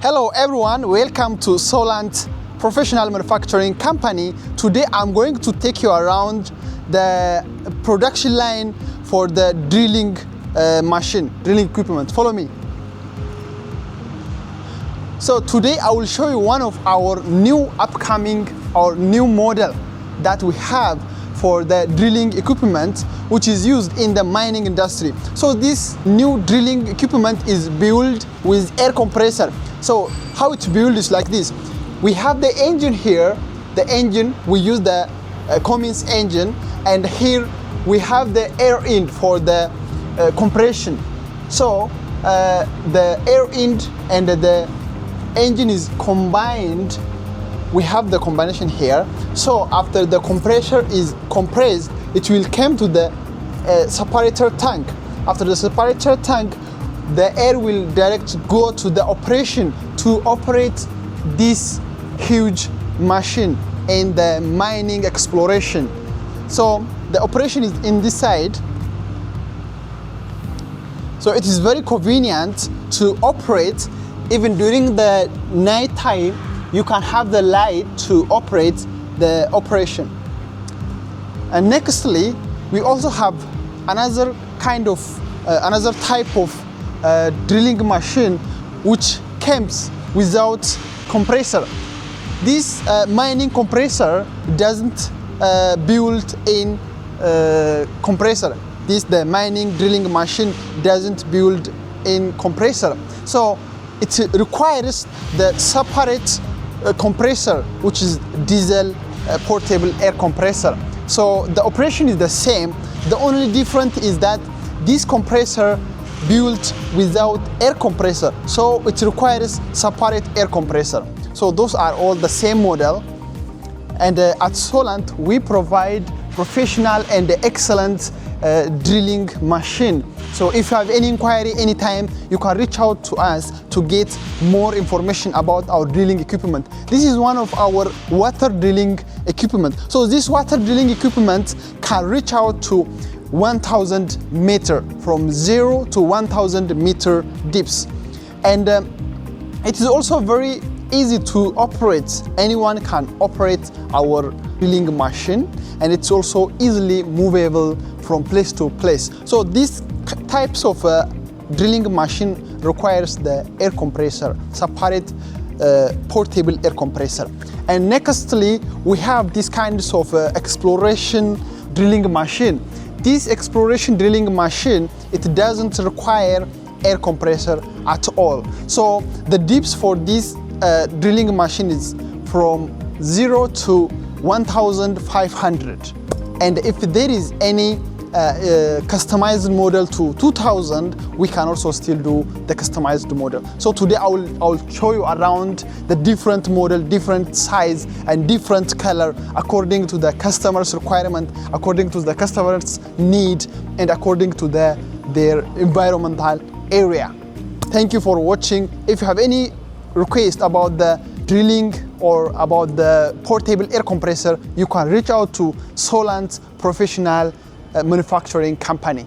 Hello everyone, welcome to Sollant Professional Manufacturing Company. Today I'm going to take you around the production line for the drilling drilling equipment. Follow me. So today I will show you one of our new model that we have for the drilling equipment, which is used in the mining industry. So this new drilling equipment is built with air compressor. So how it's built is like this. We have the engine here. The engine, we use the Cummins engine, and here we have the air in for the compression. So the air in and the engine is combined. We have the combination here. So after the compressor is compressed, it will come to the separator tank. After the separator tank, the air will direct go to the operation to operate this huge machine in the mining exploration. So the operation is in this side. So it is very convenient to operate even during the night time. You can have the light to operate the operation. And nextly, we also have another type of drilling machine which comes without compressor. This mining compressor doesn't build in compressor. The mining drilling machine doesn't build in compressor. So it requires the separate compressor, which is diesel portable air compressor. So the operation is the same. The only difference is that this compressor built without air compressor, so it requires separate air compressor. So those are all the same model, and at Sollant we provide professional and excellent drilling machine. So if you have any inquiry anytime, you can reach out to us to get more information about our drilling equipment. This is one of our water drilling equipment. So this water drilling equipment can reach out to 1,000 meter, from 0 to 1,000 meter depths. And it is also very easy to operate. Anyone can operate our drilling machine, and it's also easily movable from place to place. So these types of drilling machine requires the air compressor, separate portable air compressor. And nextly, we have these kinds of exploration drilling machine. This exploration drilling machine, it doesn't require air compressor at all. So the depths for this drilling machine is from 0 to 1,500. And if there is any customized model to 2,000, we can also still do the customized model. So today I will show you around the different model, different size and different color, according to the customer's requirement, according to the customer's need, and according to their environmental area. Thank you for watching. If you have any request about the drilling or about the portable air compressor, you can reach out to Sollant Professional Manufacturing Company.